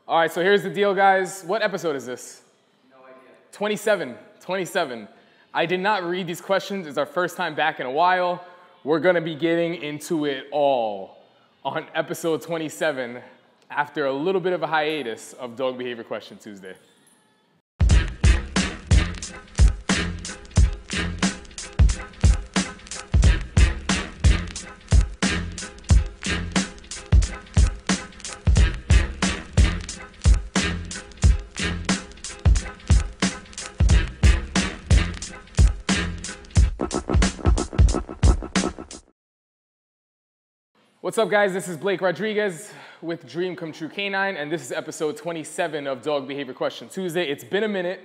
All right, so here's the deal, guys. What episode is this? No idea. 27. I did not read these questions. It's our first time back in a while. We're gonna be getting into it all on episode 27 after a little bit of a hiatus of Dog Behavior Question Tuesday. What's up, guys? This is Blake Rodriguez with Dream Come True K9, and this is episode 27 of Dog Behavior Question Tuesday. It's been a minute.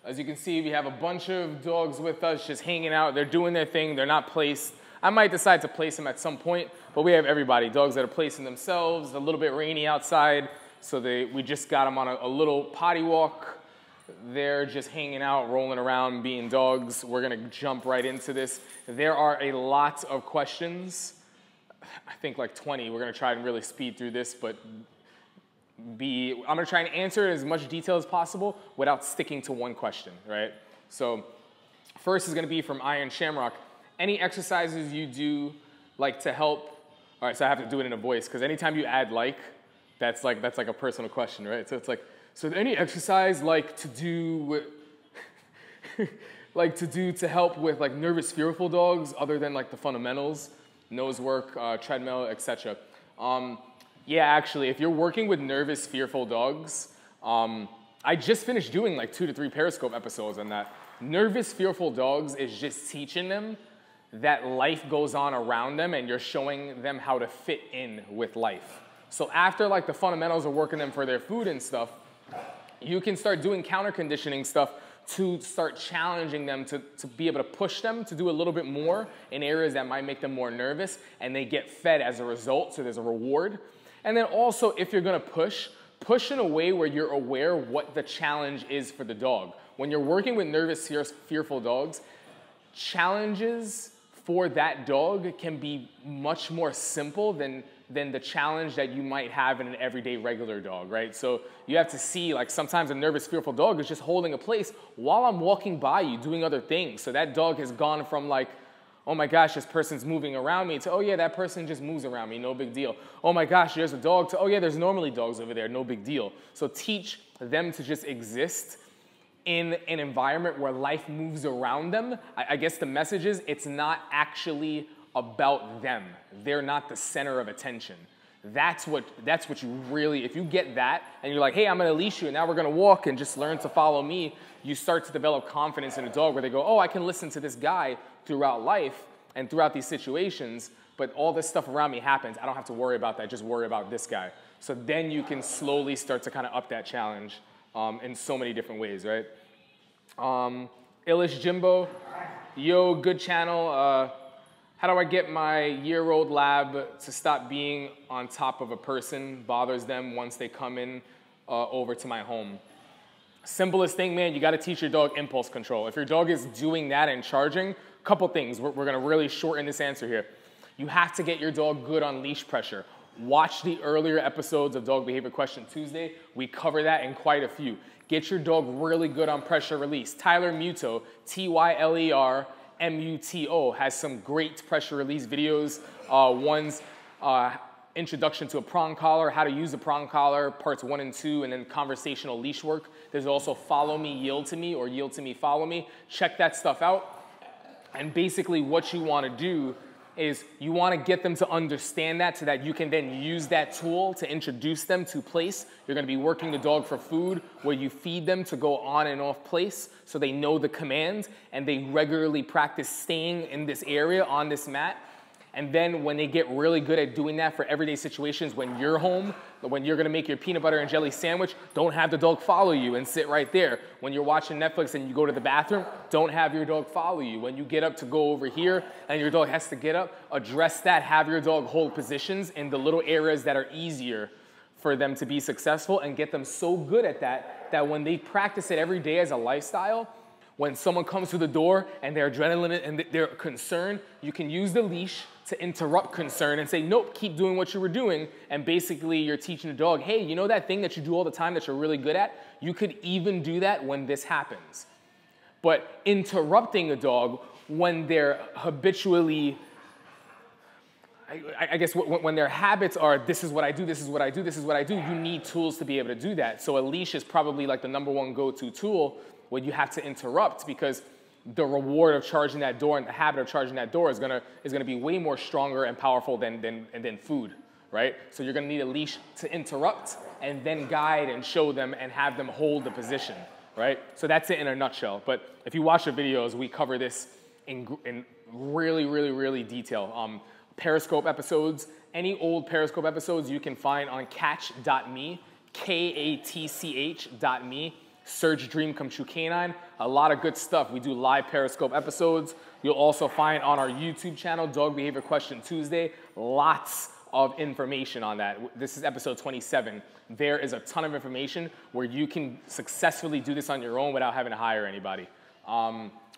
As you can see, we have a bunch of dogs with us just hanging out. They're doing their thing. They're not placed. I might decide to place them at some point, but we have everybody. Dogs that are placing themselves. A little bit rainy outside, so we just got them on a little potty walk. They're just hanging out, rolling around, being dogs. We're going to jump right into this. There are a lot of questions. I think like 20. We're going to try and really speed through this, but I'm going to try and answer it as much detail as possible without sticking to one question, right? So first is going to be from Iron Shamrock. Any exercises you do like to help? All right, so I have to do it in a voice because anytime you add that's like a personal question, right? So it's like, so any exercise like to do to help with like nervous, fearful dogs other than like the fundamentals? Nose work, treadmill, etc. Yeah, actually, if you're working with nervous, fearful dogs, I just finished doing like 2 to 3 Periscope episodes on that. Nervous, fearful dogs is just teaching them that life goes on around them and you're showing them how to fit in with life. So after like the fundamentals are working them for their food and stuff, you can start doing counter conditioning stuff to start challenging them to be able to push them to do a little bit more in areas that might make them more nervous, and they get fed as a result, so there's a reward. And then also, if you're gonna push in a way where you're aware what the challenge is for the dog. When you're working with nervous, fearful dogs, challenges for that dog can be much more simple than the challenge that you might have in an everyday regular dog, right? So you have to see, like sometimes a nervous, fearful dog is just holding a place while I'm walking by you, doing other things. So that dog has gone from like, oh my gosh, this person's moving around me, to, oh yeah, that person just moves around me, no big deal. Oh my gosh, there's a dog, to, oh yeah, there's normally dogs over there, no big deal. So teach them to just exist in an environment where life moves around them. I guess the message is it's not actually about them. They're not the center of attention. That's what you really, if you get that and you're like, hey, I'm gonna leash you and now we're gonna walk and just learn to follow me, you start to develop confidence in a dog where they go, oh, I can listen to this guy throughout life and throughout these situations, but all this stuff around me happens. I don't have to worry about that, just worry about this guy. So then you can slowly start to kind of up that challenge in so many different ways, right? Illish Jimbo, yo, good channel. How do I get my year-old lab to stop being on top of a person, bothers them once they come in over to my home? Simplest thing, man, you gotta teach your dog impulse control. If your dog is doing that and charging, couple things. We're gonna really shorten this answer here. You have to get your dog good on leash pressure. Watch the earlier episodes of Dog Behavior Question Tuesday. We cover that in quite a few. Get your dog really good on pressure release. Tyler Muto, Tyler Muto, has some great pressure release videos. One's introduction to a prong collar, how to use a prong collar, parts 1 and 2, and then conversational leash work. There's also follow me, yield to me, or yield to me, follow me. Check that stuff out. And basically what you want to do is you want to get them to understand that so that you can then use that tool to introduce them to place. You're going to be working the dog for food where you feed them to go on and off place so they know the commands and they regularly practice staying in this area on this mat. And then when they get really good at doing that for everyday situations, when you're home, when you're gonna make your peanut butter and jelly sandwich, don't have the dog follow you and sit right there. When you're watching Netflix and you go to the bathroom, don't have your dog follow you. When you get up to go over here and your dog has to get up, address that. Have your dog hold positions in the little areas that are easier for them to be successful, and get them so good at that that when they practice it every day as a lifestyle, when someone comes to the door and they're adrenaline and they're concerned, you can use the leash to interrupt concern and say, nope, keep doing what you were doing. And basically you're teaching the dog, hey, you know that thing that you do all the time that you're really good at? You could even do that when this happens. But interrupting a dog when they're habitually, I guess when their habits are, this is what I do, this is what I do, this is what I do, you need tools to be able to do that. So a leash is probably like the #1 go-to tool when you have to interrupt, because the reward of charging that door and the habit of charging that door is gonna be way more stronger and powerful than food, right? So you're gonna need a leash to interrupt and then guide and show them and have them hold the position, right? So that's it in a nutshell. But if you watch the videos, we cover this in really detail. Periscope episodes, any old Periscope episodes you can find on catch.me, KATCH.me. Search Dream Come True Canine. A lot of good stuff. We do live Periscope episodes. You'll also find on our YouTube channel, Dog Behavior Question Tuesday, lots of information on that. This is episode 27. There is a ton of information where you can successfully do this on your own without having to hire anybody.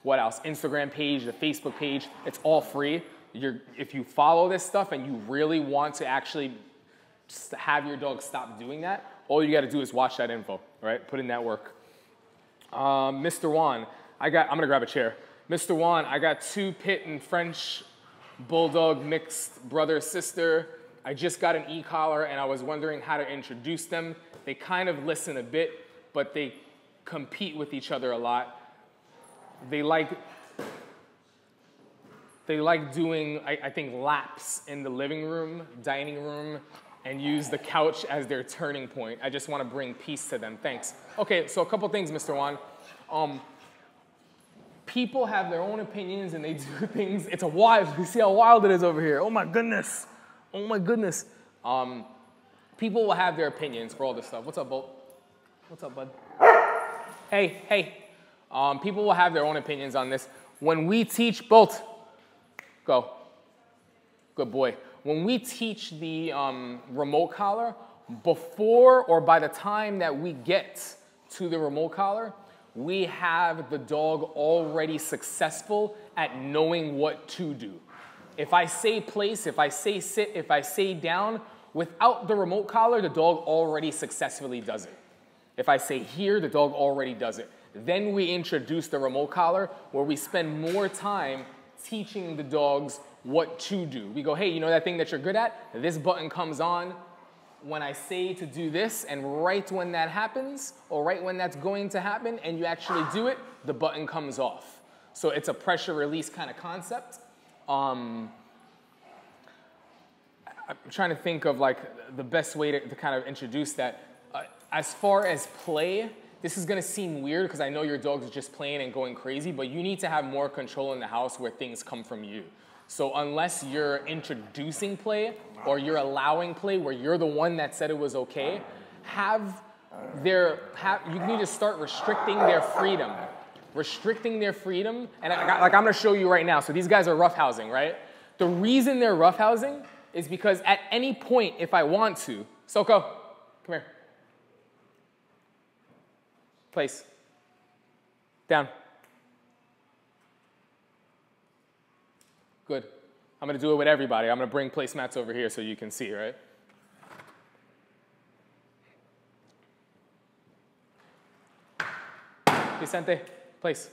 What else? Instagram page, the Facebook page, it's all free. If you follow this stuff and you really want to actually just have your dog stop doing that, all you gotta do is watch that info, right? Put in that work. Mr. Juan, I'm gonna grab a chair. Mr. Juan, I got 2 Pit and French Bulldog mixed brother-sister. I just got an e-collar and I was wondering how to introduce them. They kind of listen a bit, but they compete with each other a lot. They like doing, I think, laps in the living room, dining room, and use the couch as their turning point. I just want to bring peace to them. Thanks. Okay, so a couple things, Mr. Juan. People have their own opinions and they do things. It's a wild, you see how wild it is over here. Oh my goodness. Oh my goodness. People will have their opinions for all this stuff. What's up, Bolt? What's up, bud? Hey, hey. People will have their own opinions on this. When we teach, Bolt, go. Good boy. When we teach the remote collar, before or by the time that we get to the remote collar, we have the dog already successful at knowing what to do. If I say place, if I say sit, if I say down, without the remote collar, the dog already successfully does it. If I say here, the dog already does it. Then we introduce the remote collar where we spend more time teaching the dogs what to do. We go, hey, you know that thing that you're good at? This button comes on when I say to do this, and right when that happens, or right when that's going to happen, and you actually do it, the button comes off. So it's a pressure release kind of concept. I'm trying to think of like the best way to kind of introduce that. As far as play, this is gonna seem weird because I know your dog's just playing and going crazy, but you need to have more control in the house where things come from you. So unless you're introducing play or you're allowing play where you're the one that said it was okay, you need to start restricting their freedom. Restricting their freedom, and I'm gonna show you right now. So these guys are roughhousing, right? The reason they're roughhousing is because at any point, if I want to, Soko, come here. Place. Down. Good. I'm gonna do it with everybody. I'm gonna bring placemats over here so you can see, right? Vicente, place.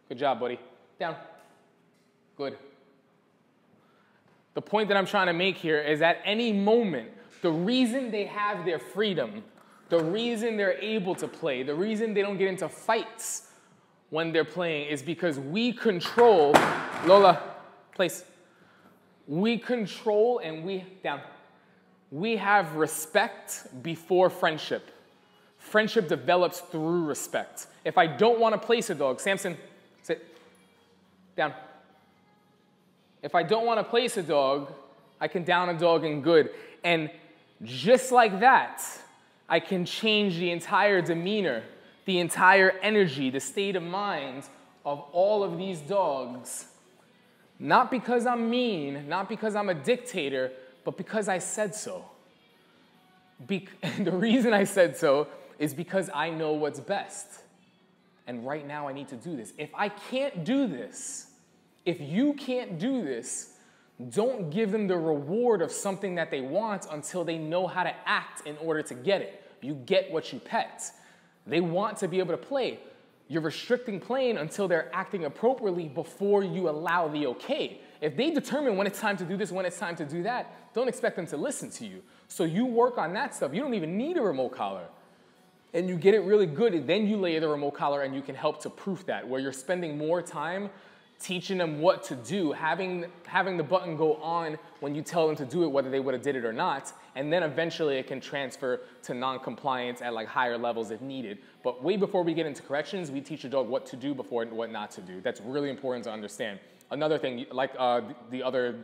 Good job, buddy. Down. Good. The point that I'm trying to make here is at any moment, the reason they have their freedom, the reason they're able to play, the reason they don't get into fights when they're playing is because we control, Lola, place. We control and we have respect before friendship. Friendship develops through respect. If I don't want to place a dog, Samson, sit, down. If I don't want to place a dog, I can down a dog in good. And just like that, I can change the entire demeanor, the entire energy, the state of mind of all of these dogs. Not because I'm mean, not because I'm a dictator, but because I said so. The reason I said so is because I know what's best. And right now I need to do this. If I can't do this, if you can't do this, Don't give them the reward of something that they want until they know how to act in order to get it. You get what you pet. They want to be able to play. You're restricting playing until they're acting appropriately before you allow the okay. If they determine when it's time to do this, when it's time to do that, don't expect them to listen to you. So you work on that stuff. You don't even need a remote collar. And you get it really good, and then you lay the remote collar and you can help to proof that, where you're spending more time teaching them what to do, having the button go on when you tell them to do it, whether they would have did it or not, and then eventually it can transfer to non-compliance at like higher levels if needed. But way before we get into corrections, we teach a dog what to do before and what not to do. That's really important to understand. Another thing, like the other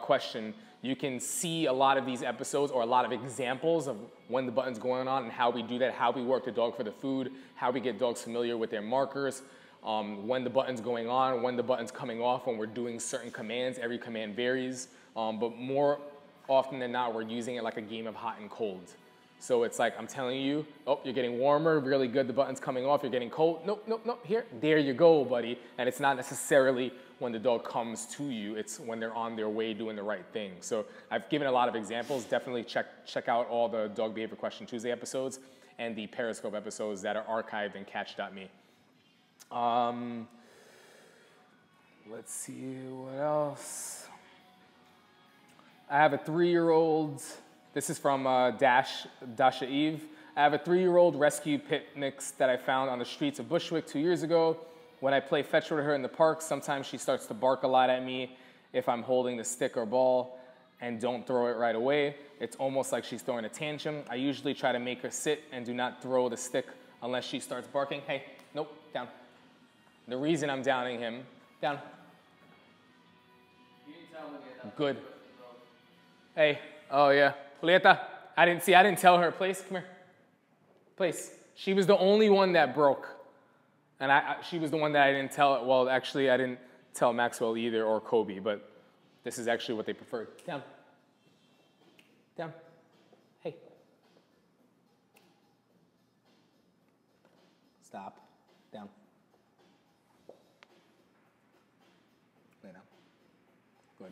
question, you can see a lot of these episodes or a lot of examples of when the button's going on and how we do that, how we work the dog for the food, how we get dogs familiar with their markers, when the button's going on, when the button's coming off, when we're doing certain commands. Every command varies, but more often than not, we're using it like a game of hot and cold. So it's like, I'm telling you, oh, you're getting warmer, really good, the button's coming off, you're getting cold, nope, nope, nope, here, there you go, buddy. And it's not necessarily when the dog comes to you, it's when they're on their way doing the right thing. So I've given a lot of examples. Definitely check out all the Dog Behavior Question Tuesday episodes and the Periscope episodes that are archived in catch.me. Let's see, what else? I have a 3-year-old. This is from Dasha Eve. I have a 3-year-old rescue pit mix that I found on the streets of Bushwick 2 years ago. When I play fetch with her in the park, sometimes she starts to bark a lot at me if I'm holding the stick or ball and don't throw it right away. It's almost like she's throwing a tantrum. I usually try to make her sit and do not throw the stick unless she starts barking. Hey, nope, down. The reason I'm downing him, down. You didn't tell me. Good. Hey, oh yeah. Julieta, I didn't tell her, place, come here. Place. She was the only one that broke. And she was the one that I didn't tell, well, actually, I didn't tell Maxwell either or Kobe, but this is actually what they preferred. Down. Down. Hey. Stop. Down. Lay down. Good.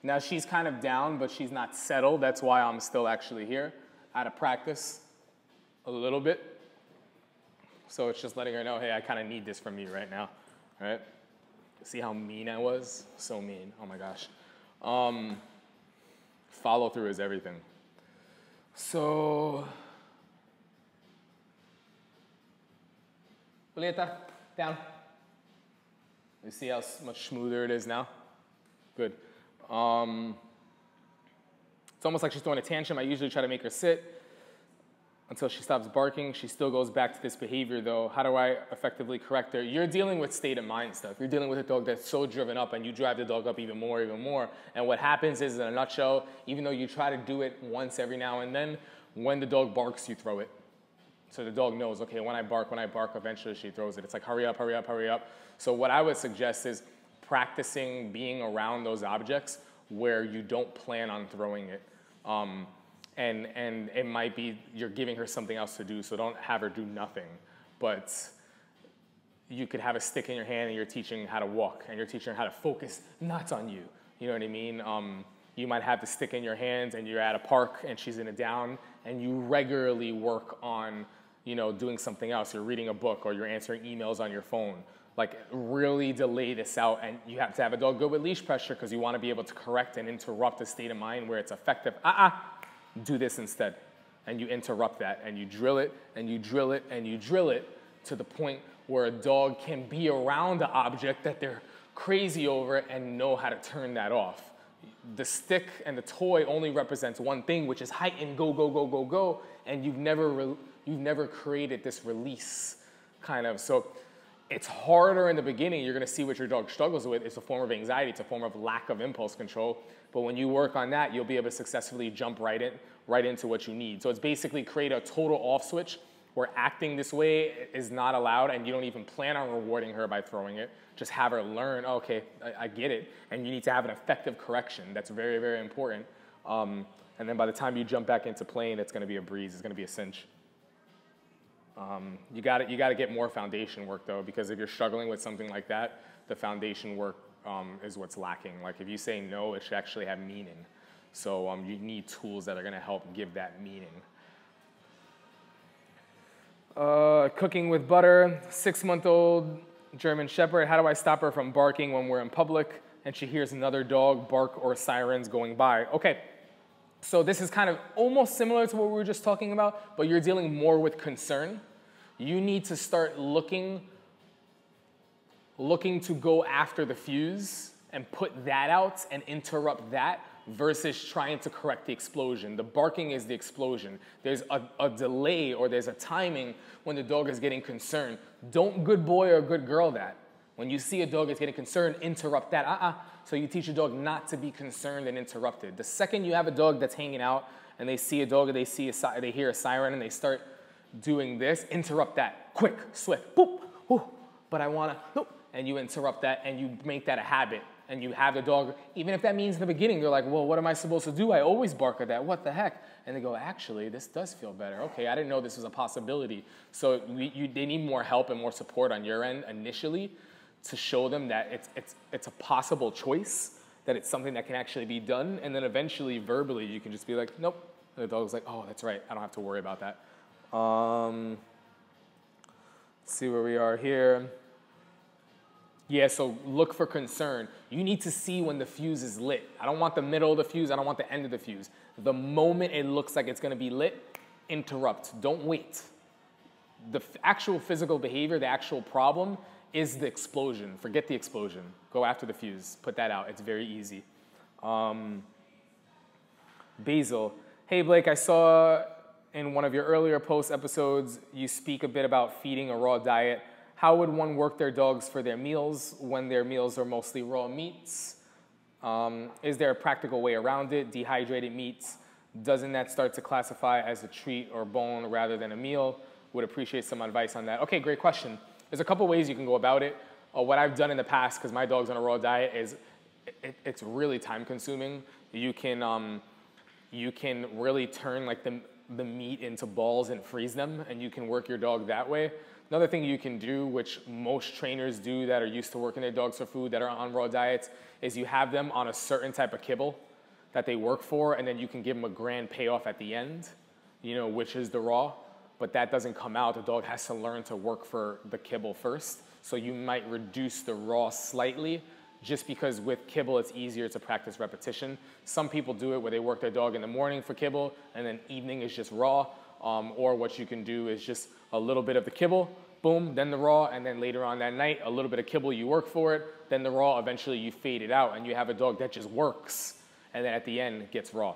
Now she's kind of down, but she's not settled. That's why I'm still actually here. Out of practice a little bit. So it's just letting her know, hey, I kind of need this from you right now, all right? See how mean I was? So mean, oh my gosh. Follow through is everything. So, Julieta, down. You see how much smoother it is now? Good. It's almost like she's throwing a tantrum. I usually try to make her sit until she stops barking. She still goes back to this behavior though. How do I effectively correct her? You're dealing with state of mind stuff. You're dealing with a dog that's so driven up and you drive the dog up even more. And what happens is, in a nutshell, even though you try to do it once every now and then, when the dog barks, you throw it. So the dog knows, okay, when I bark, eventually she throws it. It's like, hurry up, hurry up, hurry up. So what I would suggest is practicing being around those objects where you don't plan on throwing it. And it might be you're giving her something else to do, so don't have her do nothing. But you could have a stick in your hand and you're teaching how to walk, and you're teaching her how to focus, not on you. You know what I mean? You might have the stick in your hands and you're at a park and she's in a down, and you regularly work on, you know, doing something else. You're reading a book or you're answering emails on your phone. Like, really delay this out, and you have to have a dog good with leash pressure because you want to be able to correct and interrupt a state of mind where it's effective. Do this instead. And you interrupt that, and you drill it, and you drill it, and you drill it to the point where a dog can be around the object that they're crazy over and know how to turn that off. The stick and the toy only represents one thing, which is height and go, go, go, go, go, and you've never created this release kind of. So it's harder in the beginning. You're gonna see what your dog struggles with. It's a form of anxiety. It's a form of lack of impulse control. But when you work on that, you'll be able to successfully jump right into what you need. So it's basically create a total off switch where acting this way is not allowed, and you don't even plan on rewarding her by throwing it. Just have her learn, okay, I get it. And you need to have an effective correction. That's very, very important. And then by the time you jump back into playing, it's gonna be a breeze. It's gonna be a cinch. You gotta get more foundation work though, because if you're struggling with something like that, the foundation work is what's lacking. Like if you say no, it should actually have meaning. So you need tools that are gonna help give that meaning. Cooking with butter, 6-month-old German Shepherd. How do I stop her from barking when we're in public and she hears another dog bark or sirens going by? Okay, so this is kind of almost similar to what we were just talking about, but you're dealing more with concern. You need to start looking to go after the fuse and put that out and interrupt that versus trying to correct the explosion. The barking is the explosion. There's a delay or there's a timing when the dog is getting concerned. Don't good boy or good girl that. When you see a dog is getting concerned, interrupt that. So you teach a dog not to be concerned and interrupted. The second you have a dog that's hanging out and they see a dog or they hear a siren and they start doing this, interrupt that. Quick, swift, boop, whoo, but I wanna, nope. And you interrupt that and you make that a habit. And you have the dog, even if that means in the beginning, they're like, well, what am I supposed to do? I always bark at that, what the heck? And they go, actually, this does feel better. Okay, I didn't know this was a possibility. So they need more help and more support on your end initially to show them that it's a possible choice, that it's something that can actually be done. And then eventually, verbally, you can just be like, nope. And the dog's like, oh, that's right, I don't have to worry about that. Let's see where we are here. Yeah, so look for concern. You need to see when the fuse is lit. I don't want the middle of the fuse. I don't want the end of the fuse. The moment it looks like it's going to be lit, interrupt. Don't wait. The actual physical behavior, the actual problem, is the explosion. Forget the explosion. Go after the fuse. Put that out. It's very easy. Basil. Hey, Blake, I saw in one of your earlier post episodes you speak a bit about feeding a raw diet. How would one work their dogs for their meals when their meals are mostly raw meats? Is there a practical way around it? Dehydrated meats, doesn't that start to classify as a treat or bone rather than a meal? Would appreciate some advice on that. Okay, great question. There's a couple ways you can go about it. What I've done in the past, because my dog's on a raw diet, is it's really time consuming. You can really turn like the meat into balls and freeze them, and you can work your dog that way. Another thing you can do, which most trainers do that are used to working their dogs for food that are on raw diets, is you have them on a certain type of kibble that they work for, and then you can give them a grand payoff at the end, you know, which is the raw. But that doesn't come out. The dog has to learn to work for the kibble first. So you might reduce the raw slightly, just because with kibble it's easier to practice repetition. Some people do it where they work their dog in the morning for kibble, and then evening is just raw. Or what you can do is just a little bit of the kibble, boom, then the raw, and then later on that night, a little bit of kibble, you work for it, then the raw, eventually you fade it out, and you have a dog that just works, and then at the end gets raw,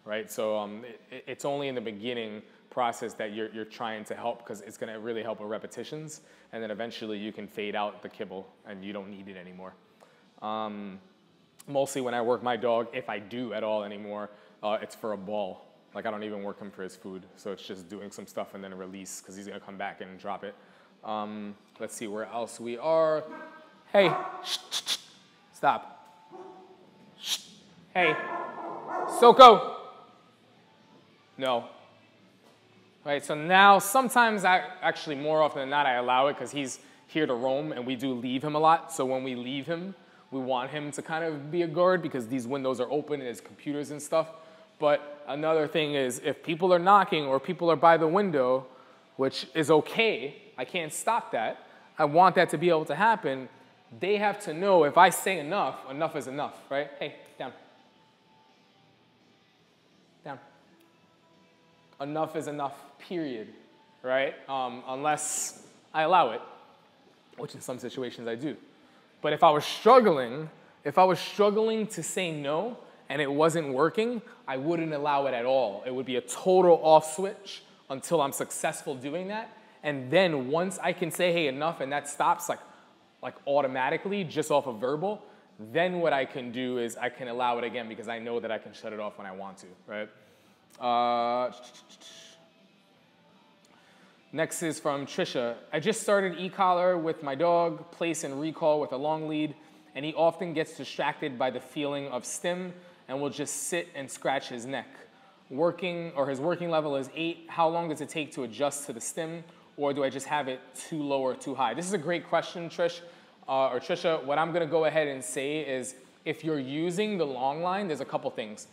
right? So it's only in the beginning process that you're trying to help, because it's gonna really help with repetitions, and then eventually you can fade out the kibble, and you don't need it anymore. Mostly when I work my dog, if I do at all anymore, it's for a ball. Like I don't even work him for his food, so it's just doing some stuff and then a release, because he's gonna come back and drop it. Let's see where else we are. Hey, shh, shh, shh. Stop. Shh. Hey, Soko. No. Right, so now sometimes actually more often than not I allow it because he's here to roam and we do leave him a lot. So when we leave him, we want him to kind of be a guard because these windows are open and there's computers and stuff. But another thing is if people are knocking or people are by the window, which is okay, I can't stop that. I want that to be able to happen. They have to know if I say enough, enough is enough, right? Hey, down. Down. Enough is enough, period, right? Unless I allow it, which in some situations I do. But if I was struggling to say no and it wasn't working, I wouldn't allow it at all. It would be a total off switch until I'm successful doing that. And then once I can say, hey, enough, and that stops like automatically just off of verbal, then what I can do is I can allow it again because I know that I can shut it off when I want to, right? Next is from Trisha. I just started e-collar with my dog, place and recall with a long lead, and he often gets distracted by the feeling of stim and will just sit and scratch his neck. His working level is 8. How long does it take to adjust to the stim, or do I just have it too low or too high? This is a great question, Trish. or Trisha, what I'm gonna go ahead and say is if you're using the long line, there's a couple things.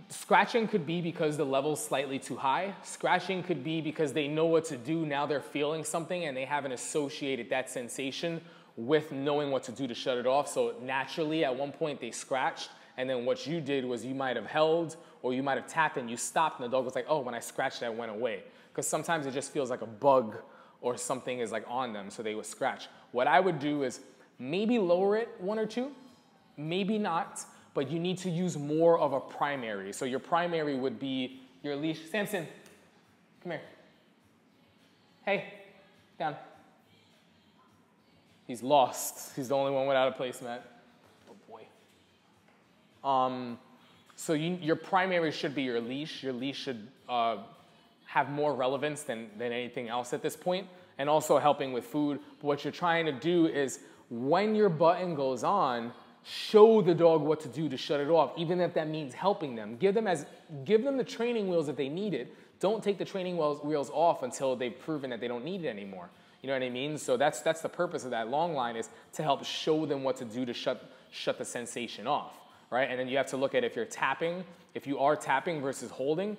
Scratching could be because the level's slightly too high. Scratching could be because they know what to do, now they're feeling something and they haven't associated that sensation with knowing what to do to shut it off. So naturally at one point they scratched, and then what you did was you might have held or you might have tapped and you stopped and the dog was like, oh, when I scratched that went away. Because sometimes it just feels like a bug or something is like on them, so they would scratch. What I would do is maybe lower it 1 or 2, maybe not, but you need to use more of a primary. So your primary would be your leash. Samson, come here. Hey, down. He's lost. He's the only one without a placemat. Oh boy. So your primary should be your leash. Your leash should have more relevance than anything else at this point, and also helping with food. But what you're trying to do is when your button goes on, show the dog what to do to shut it off, even if that means helping them. Give them the training wheels if they need it. Don't take the training wheels off until they've proven that they don't need it anymore. You know what I mean? So that's the purpose of that long line, is to help show them what to do to shut the sensation off, right? And then you have to look at if you're tapping, if you are tapping versus holding,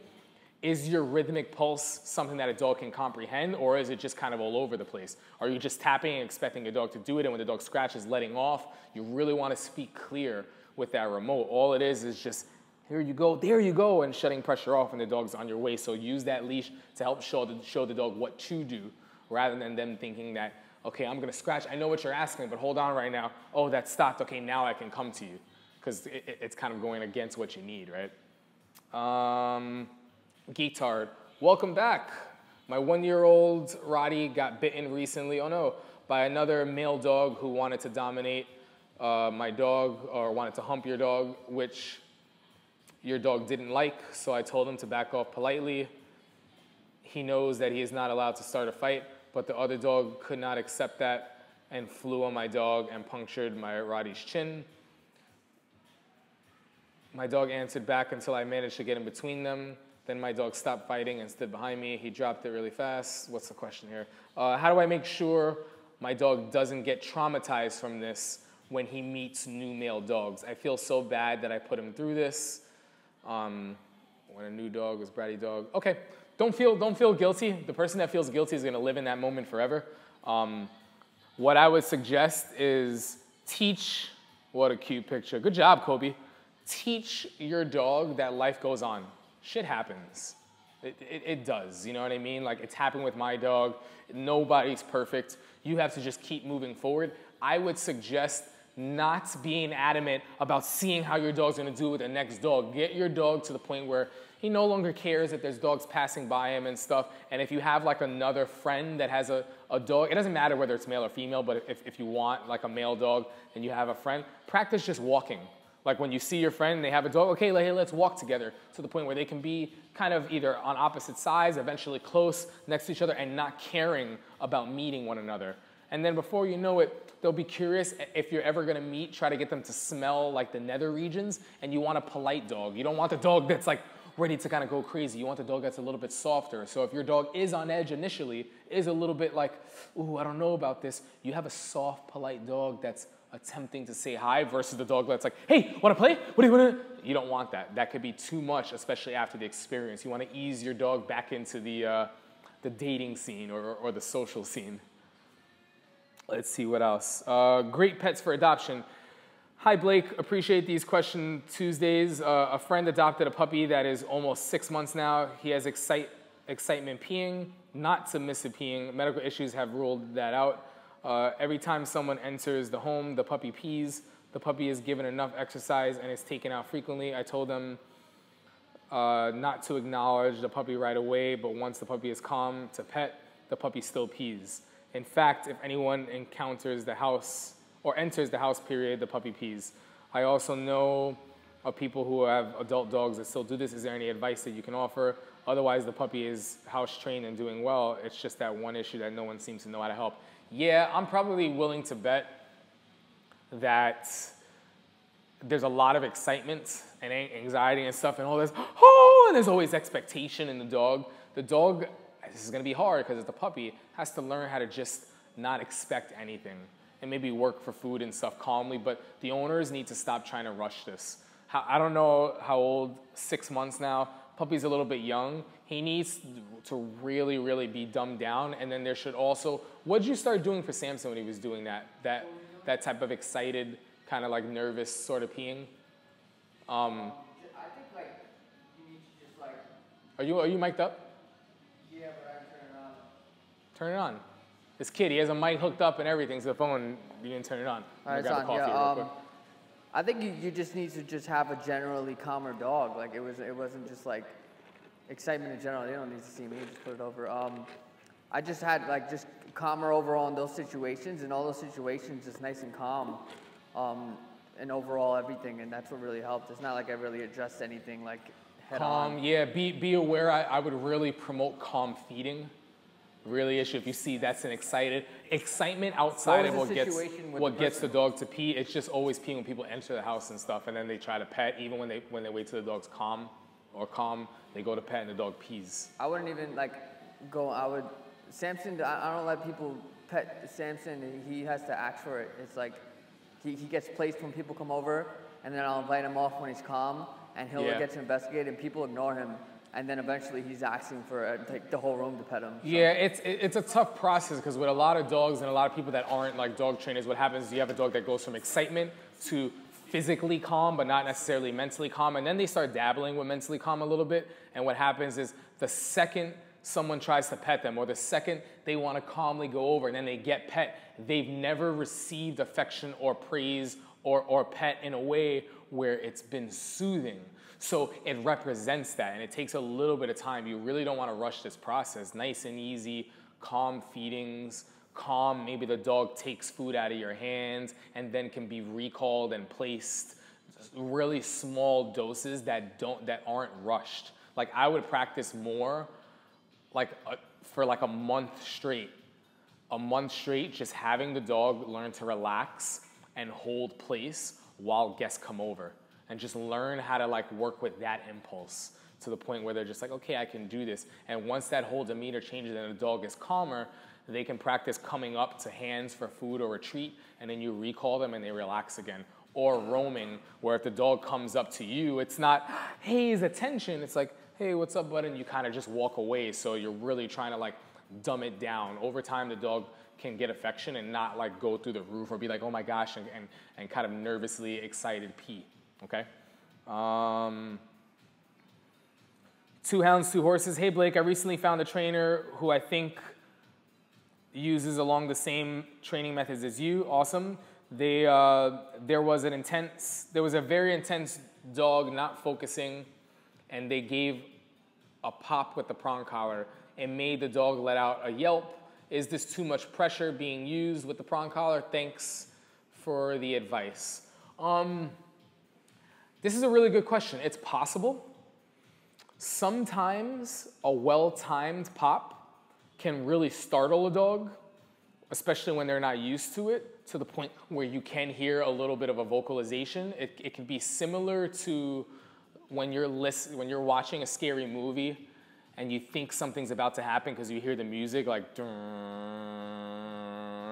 is your rhythmic pulse something that a dog can comprehend, or is it just kind of all over the place? Are you just tapping and expecting your dog to do it, and when the dog scratches, letting off? You really want to speak clear with that remote. All it is just, here you go, there you go, and shutting pressure off when the dog's on your way. So use that leash to help show the dog what to do, rather than them thinking that, okay, I'm going to scratch. I know what you're asking, but hold on right now. Oh, that stopped. Okay, now I can come to you. Because it's kind of going against what you need, right? Geektard, welcome back. My 1-year-old Roddy got bitten recently, oh no, by another male dog who wanted to dominate my dog, or wanted to hump your dog, which your dog didn't like, so I told him to back off politely. He knows that he is not allowed to start a fight, but the other dog could not accept that and flew on my dog and punctured my Roddy's chin. My dog answered back until I managed to get in between them. Then my dog stopped fighting and stood behind me. He dropped it really fast. What's the question here? How do I make sure my dog doesn't get traumatized from this when he meets new male dogs? I feel so bad that I put him through this. When a new dog was bratty dog. Okay, don't feel guilty. The person that feels guilty is gonna live in that moment forever. What I would suggest is teach, what a cute picture. Good job, Kobe. Teach your dog that life goes on. Shit happens. It does, you know what I mean? Like, it's happened with my dog. Nobody's perfect. You have to just keep moving forward. I would suggest not being adamant about seeing how your dog's gonna do with the next dog. Get your dog to the point where he no longer cares if there's dogs passing by him and stuff. And if you have like another friend that has a dog, it doesn't matter whether it's male or female, but if you want like a male dog and you have a friend, practice just walking. Like when you see your friend and they have a dog, okay, hey, let's walk together, to the point where they can be kind of either on opposite sides, eventually close next to each other, and not caring about meeting one another. And then before you know it, they'll be curious. If you're ever gonna meet, try to get them to smell like the nether regions, and you want a polite dog. You don't want the dog that's like ready to kind of go crazy. You want the dog that's a little bit softer. So if your dog is on edge initially, is a little bit like, ooh, I don't know about this, you have a soft, polite dog that's attempting to say hi, versus the dog that's like, hey, wanna play? What do you wanna? You don't want that. That could be too much, especially after the experience. You wanna ease your dog back into the dating scene or the social scene. Let's see what else. Great pets for adoption. Hi, Blake. Appreciate these question Tuesdays. A friend adopted a puppy that is almost 6 months now. He has excitement peeing, not submissive peeing. Medical issues have ruled that out. Every time someone enters the home, the puppy pees. The puppy is given enough exercise and is taken out frequently. I told them not to acknowledge the puppy right away, but once the puppy is calm to pet, the puppy still pees. In fact, if anyone encounters the house or enters the house, period, the puppy pees. I also know of people who have adult dogs that still do this. Is there any advice that you can offer? Otherwise, the puppy is house trained and doing well. It's just that one issue that no one seems to know how to help. Yeah, I'm probably willing to bet that there's a lot of excitement and anxiety and stuff and all this, oh, and there's always expectation in the dog. The dog, this is gonna be hard because it's a puppy, has to learn how to just not expect anything. and maybe work for food and stuff calmly, but the owners need to stop trying to rush this. I don't know how old, 6 months now, puppy's a little bit young. He needs to really, really be dumbed down, and then there should also, what did you start doing for Samson when he was doing that type of excited, kind of like nervous sort of peeing? I think like you need to just like. Are you mic'd up? Yeah, but I turn it on. Turn it on. This kid, he has a mic hooked up and everything, so the phone, you didn't turn it on. All right, it's on. Yeah, I think you just need to just have a generally calmer dog. Like it wasn't just like excitement in general. They don't need to see me. Just put it over. I just had like just calmer overall in those situations, and all those situations just nice and calm, and overall everything, and that's what really helped. It's not like I really addressed anything like head on. Yeah. Be aware. I would really promote calm feeding. Really issue if you see that's an excitement outside of what gets the dog to pee. It's just always peeing when people enter the house and stuff, and then they try to pet. Even when they wait till the dog's calm, they go to pet and the dog pees. I wouldn't even like go. Samson. I don't let people pet Samson. He has to ask for it. It's like he gets placed when people come over, and then I'll invite him off when he's calm, and he'll get to investigate, and people ignore him. And then eventually he's asking for like the whole room to pet him. So. Yeah, it's a tough process because with a lot of dogs and a lot of people that aren't like dog trainers, what happens is you have a dog that goes from excitement to physically calm but not necessarily mentally calm, and then they start dabbling with mentally calm a little bit, and what happens is the second someone tries to pet them or the second they want to calmly go over and then they get pet, they've never received affection or praise or pet in a way where it's been soothing. So it represents that, and it takes a little bit of time. You really don't want to rush this process. Nice and easy, calm feedings, calm, maybe the dog takes food out of your hands and then can be recalled and placed. Really small doses that aren't rushed. Like I would practice more for like a month straight. A month straight, just having the dog learn to relax and hold place while guests come over. And just learn how to like work with that impulse to the point where they're just like, okay, I can do this. And once that whole demeanor changes and the dog is calmer, they can practice coming up to hands for food or a treat, and then you recall them and they relax again. Or roaming, where if the dog comes up to you, it's not, hey, his attention. It's like, hey, what's up, bud? And you kind of just walk away. So you're really trying to like dumb it down. Over time, the dog can get affection and not like go through the roof or be like, oh my gosh, and kind of nervously excited pee. Okay. 2 hounds, 2 horses. Hey, Blake, I recently found a trainer who I think uses along the same training methods as you. Awesome. There was a very intense dog not focusing, and they gave a pop with the prong collar and made the dog let out a yelp. Is this too much pressure being used with the prong collar? Thanks for the advice. This is a really good question. It's possible. Sometimes a well-timed pop can really startle a dog, especially when they're not used to it, to the point where you can hear a little bit of a vocalization. It can be similar to when you're watching a scary movie and you think something's about to happen because you hear the music like,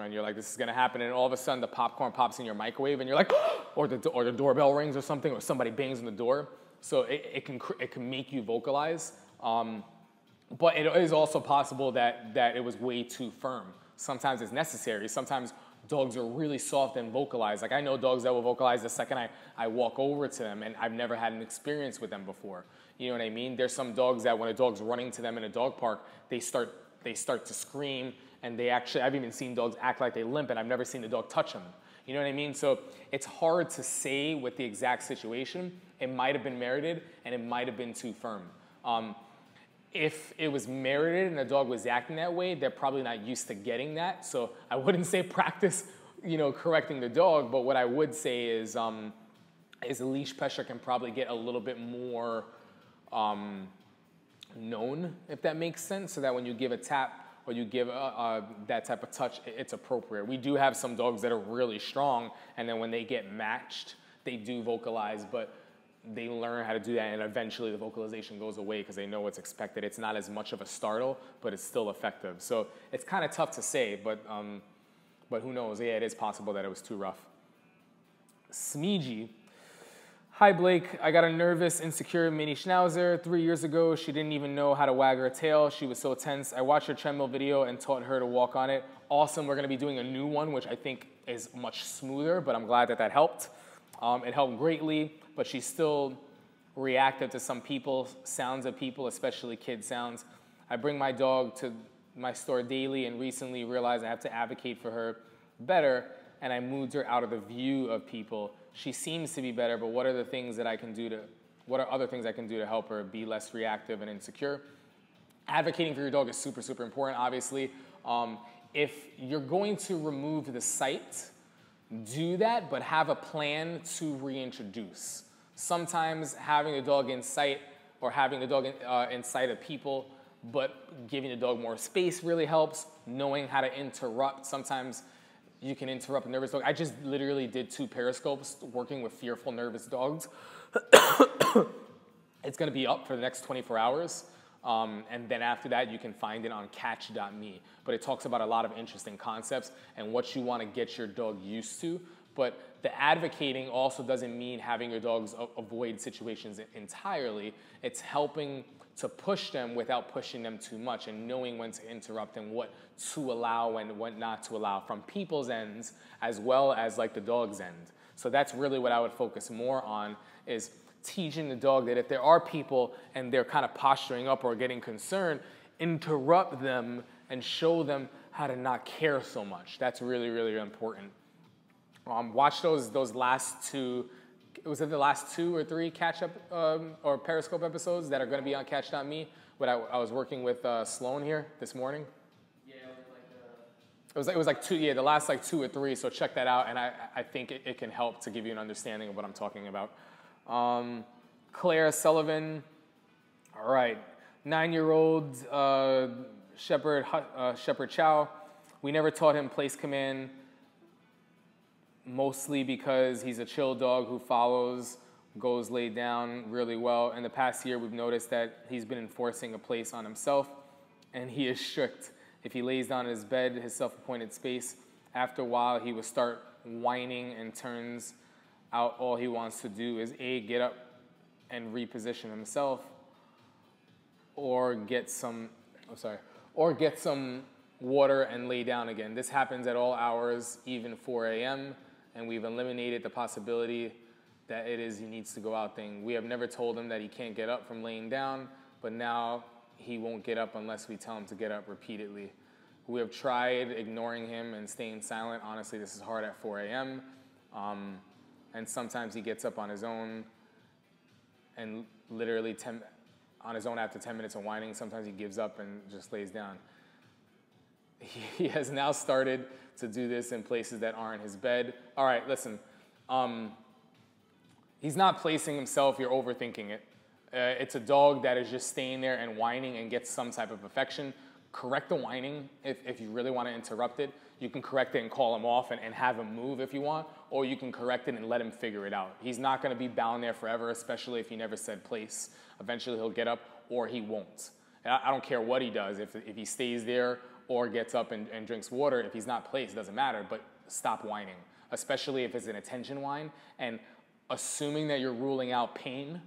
and you're like, this is gonna happen, and all of a sudden the popcorn pops in your microwave, and you're like, or the doorbell rings or something, or somebody bangs on the door. So it can make you vocalize, but it is also possible that it was way too firm. Sometimes it's necessary. Sometimes dogs are really soft and vocalize. Like I know dogs that will vocalize the second I walk over to them, and I've never had an experience with them before. You know what I mean? There's some dogs that when a dog's running to them in a dog park, they start to scream. And I've even seen dogs act like they limp, and I've never seen the dog touch them. You know what I mean? So it's hard to say with the exact situation. It might have been merited, and it might have been too firm. If it was merited and the dog was acting that way, they're probably not used to getting that. So I wouldn't say practice, correcting the dog. But what I would say is leash pressure can probably get a little bit more known, if that makes sense, so that when you give a tap, or you give that type of touch, it's appropriate. We do have some dogs that are really strong, and then when they get matched, they do vocalize, but they learn how to do that, and eventually the vocalization goes away because they know what's expected. It's not as much of a startle, but it's still effective. So it's kind of tough to say, but But who knows? Yeah, it is possible that it was too rough. Smeegee. Hi Blake, I got a nervous, insecure mini schnauzer 3 years ago. She didn't even know how to wag her tail. She was so tense. I watched her treadmill video and taught her to walk on it. Awesome, we're gonna be doing a new one, which I think is much smoother, but I'm glad that that helped. It helped greatly, but she's still reactive to some people, sounds of people, especially kid sounds. I bring my dog to my store daily and recently realized I have to advocate for her better, and I moved her out of the view of people. She seems to be better, but what are the things that I can do to, what are other things I can do to help her be less reactive and insecure? Advocating for your dog is super, super important, obviously. If you're going to remove the sight, do that, but have a plan to reintroduce. Sometimes having the dog in sight or having the dog in sight of people, but giving the dog more space really helps. Knowing how to interrupt. Sometimes you can interrupt a nervous dog. I just literally did 2 periscopes working with fearful, nervous dogs. It's gonna be up for the next 24 hours. And then after that, you can find it on catch.me. But it talks about a lot of interesting concepts and what you wanna get your dog used to. But the advocating also doesn't mean having your dogs avoid situations entirely. It's helping to push them without pushing them too much and knowing when to interrupt and what to allow and what not to allow from people's ends as well as like the dog's end. So that's really what I would focus more on, is teaching the dog that if there are people and they're kind of posturing up or getting concerned, interrupt them and show them how to not care so much. That's really, really important. Watch those last 2, was it the last 2 or 3 catch-up or Periscope episodes that are going to be on catch.me? But I was working with Sloan here this morning. Yeah, it was like 2, yeah, the last like 2 or 3, so check that out, and I think it can help to give you an understanding of what I'm talking about. Claire Sullivan, all right, 9-year-old Shepherd Chow. We never taught him place command, mostly because he's a chill dog who follows, goes laid down really well. In the past year, we've noticed that he's been enforcing a place on himself, and he is strict. If he lays down in his bed, his self-appointed space, after a while, he will start whining and turns out all he wants to do is A, get up and reposition himself, or get some water and lay down again. This happens at all hours, even 4 a.m., and we've eliminated the possibility that it is he needs to go out thing. We have never told him that he can't get up from laying down, but now he won't get up unless we tell him to get up repeatedly. We have tried ignoring him and staying silent. Honestly, this is hard at 4 a.m. And sometimes he gets up on his own and literally on his own after 10 minutes of whining. Sometimes he gives up and just lays down. He has now started to do this in places that aren't his bed. All right, listen. He's not placing himself, you're overthinking it. It's a dog that is just staying there and whining and gets some type of affection. Correct the whining if you really want to interrupt it. You can correct it and call him off and have him move if you want, or you can correct it and let him figure it out. He's not going to be bound there forever, especially if he never said place. Eventually he'll get up or he won't. And I don't care what he does. If he stays there or gets up and drinks water, if he's not placed, it doesn't matter, but stop whining, especially if it's an attention whine. And assuming that you're ruling out pain,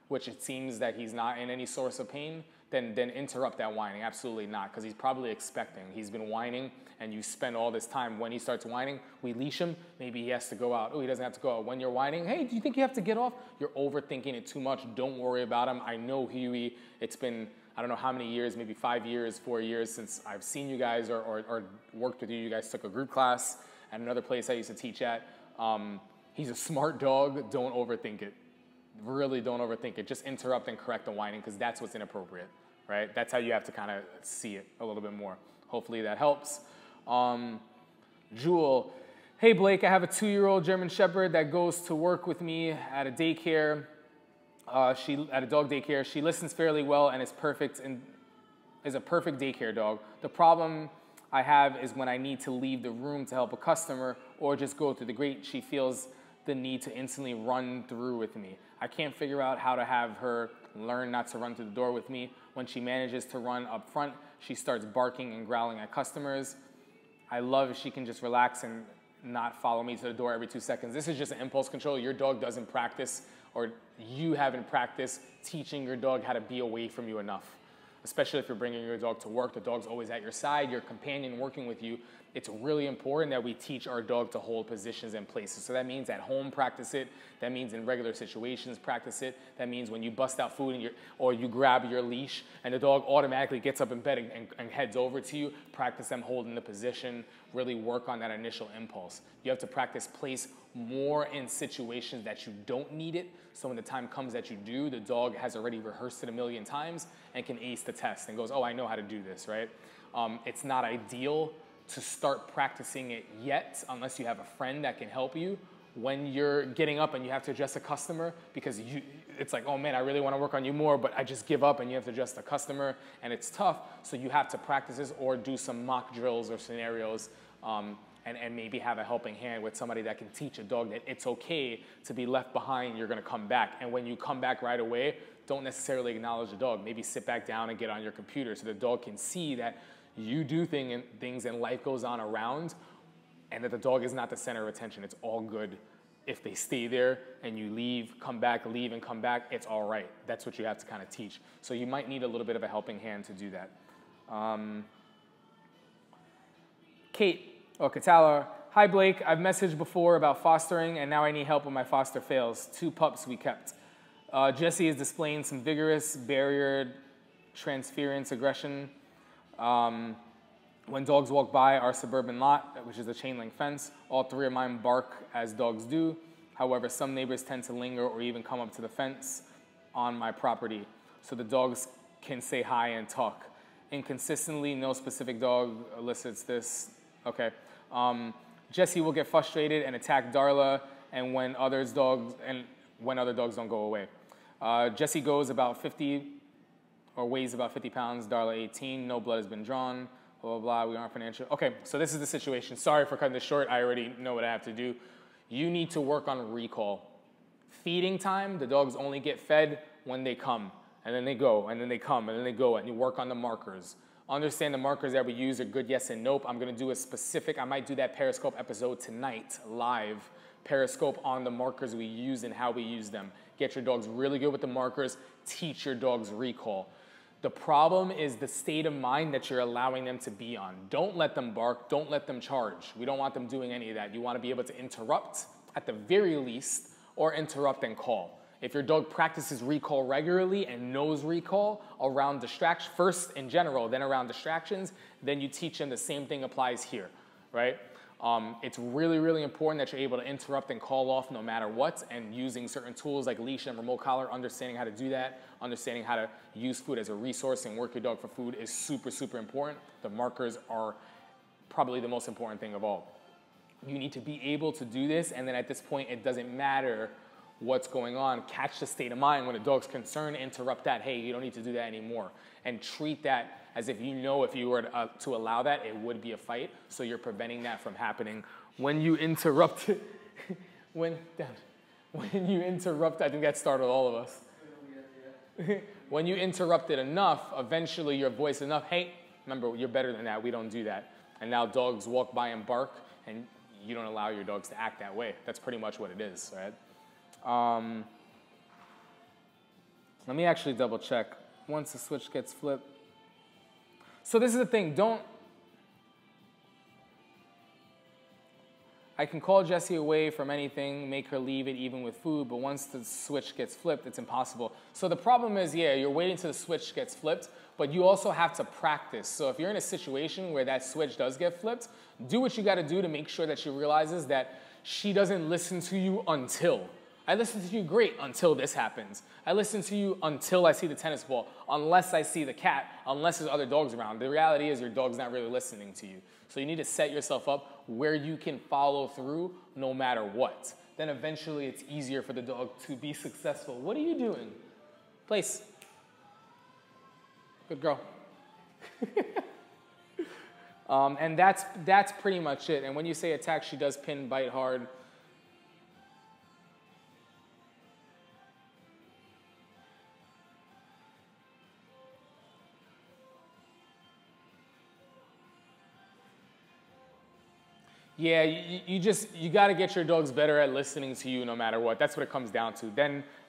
which it seems that he's not in any source of pain, then interrupt that whining. Absolutely not, because he's probably expecting. He's been whining, and you spend all this time. When he starts whining, we leash him. Maybe he has to go out. Oh, he doesn't have to go out. When you're whining, hey, do you think you have to get off? You're overthinking it too much. Don't worry about him. I know Huey. It's been, I don't know how many years, maybe 5 years, 4 years since I've seen you guys or worked with you. You guys took a group class at another place I used to teach at. He's a smart dog. Don't overthink it. Really don't overthink it. Just interrupt and correct the whining, because that's what's inappropriate, right? That's how you have to kind of see it a little bit more. Hopefully that helps. Jewel, hey Blake, I have a 2-year-old German Shepherd that goes to work with me at a daycare. At a dog daycare. She listens fairly well and is perfect and is a perfect daycare dog. The problem I have is when I need to leave the room to help a customer or just go through the gate, she feels the need to instantly run through with me. I can't figure out how to have her learn not to run through the door with me. When she manages to run up front, she starts barking and growling at customers. I love if she can just relax and not follow me to the door every 2 seconds. This is just an impulse control. Your dog doesn't practice, or you haven't practiced teaching your dog how to be away from you enough. Especially if you're bringing your dog to work, the dog's always at your side, your companion working with you. It's really important that we teach our dog to hold positions and places. So that means at home, practice it. That means in regular situations, practice it. That means when you bust out food or you grab your leash and the dog automatically gets up in bed and heads over to you, practice them holding the position, really work on that initial impulse. You have to practice place more in situations that you don't need it. So when the time comes that you do, the dog has already rehearsed it a million times and can ace the test and goes, oh, I know how to do this, right? It's not ideal to start practicing it yet unless you have a friend that can help you when you're getting up and you have to address a customer, because it's like, oh man, I really want to work on you more, but I just give up and you have to address the customer and it's tough. So you have to practice this or do some mock drills or scenarios and maybe have a helping hand with somebody that can teach a dog that it's okay to be left behind, you're going to come back. And when you come back right away, don't necessarily acknowledge the dog. Maybe sit back down and get on your computer so the dog can see that you do things and life goes on around, and that the dog is not the center of attention. It's all good. If they stay there and you leave, come back, leave and come back, it's all right. That's what you have to kind of teach. So you might need a little bit of a helping hand to do that. Kate, or Katala, hi Blake, I've messaged before about fostering and now I need help when my foster fails. 2 pups we kept. Jesse is displaying some vigorous barrier transference aggression. When dogs walk by our suburban lot, which is a chain link fence, all 3 of mine bark as dogs do. However, some neighbors tend to linger or even come up to the fence on my property so the dogs can say hi and talk. Inconsistently, no specific dog elicits this. Okay. Jesse will get frustrated and attack Darla and when other dogs don't go away. Jesse goes about 50 or weighs about 50 pounds, Darla 18, no blood has been drawn, blah, blah, blah, we aren't financial. Okay, so this is the situation. Sorry for cutting this short, I already know what I have to do. You need to work on recall. Feeding time, the dogs only get fed when they come, and then they go, and then they come, and then they go, and you work on the markers. Understand the markers that we use are good, yes, and nope. I'm gonna do a specific, I might do that Periscope episode tonight, live. Periscope on the markers we use and how we use them. Get your dogs really good with the markers, teach your dogs recall. The problem is the state of mind that you're allowing them to be on. Don't let them bark, don't let them charge. We don't want them doing any of that. You want to be able to interrupt at the very least, or interrupt and call. If your dog practices recall regularly and knows recall around distractions, first in general, then around distractions, then you teach them the same thing applies here, right? It's really, really important that you're able to interrupt and call off no matter what, and using certain tools like leash and remote collar, understanding how to do that, understanding how to use food as a resource and work your dog for food is super, super important. The markers are probably the most important thing of all. You need to be able to do this, and then at this point, it doesn't matter what's going on. Catch the state of mind. When a dog's concerned, interrupt that. Hey, you don't need to do that anymore. And treat that as if you know if you were to allow that, it would be a fight. So you're preventing that from happening. When you interrupt, when you interrupt, I think that startled all of us. When you interrupt it enough, eventually your voice enough, hey, remember, you're better than that. We don't do that. And now dogs walk by and bark, and you don't allow your dogs to act that way. That's pretty much what it is, right? Let me actually double check. Once the switch gets flipped. So this is the thing, I can call Jessie away from anything, make her leave it even with food, but once the switch gets flipped, it's impossible. So the problem is, yeah, you're waiting till the switch gets flipped, but you also have to practice. So if you're in a situation where that switch does get flipped, do what you gotta do to make sure that she realizes that she doesn't listen to you until. I listen to you great until this happens. I listen to you until I see the tennis ball, unless I see the cat, unless there's other dogs around. The reality is your dog's not really listening to you. So you need to set yourself up where you can follow through no matter what. Then eventually it's easier for the dog to be successful. What are you doing? Place. Good girl. And that's pretty much it. And when you say attack, she does pin, bite hard. Yeah, you got to get your dogs better at listening to you no matter what. That's what it comes down to.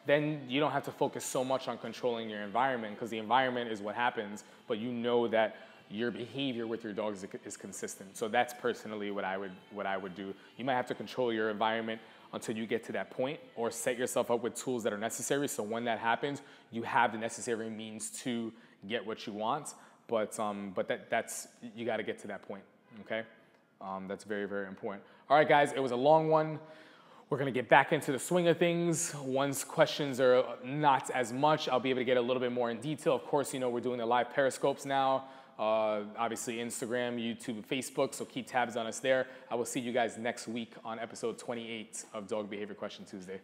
Then you don't have to focus so much on controlling your environment, because the environment is what happens, but you know that your behavior with your dogs is consistent. So that's personally what I would do. You might have to control your environment until you get to that point, or set yourself up with tools that are necessary, so when that happens, you have the necessary means to get what you want. But that's you got to get to that point. Okay, that's very, very important. All right, guys, it was a long one. We're gonna get back into the swing of things. Once questions are not as much, I'll be able to get a little bit more in detail. Of course, you know, we're doing the live periscopes now. Obviously Instagram, YouTube, and Facebook, so keep tabs on us there. I will see you guys next week on episode 28 of Dog Behavior Question Tuesday.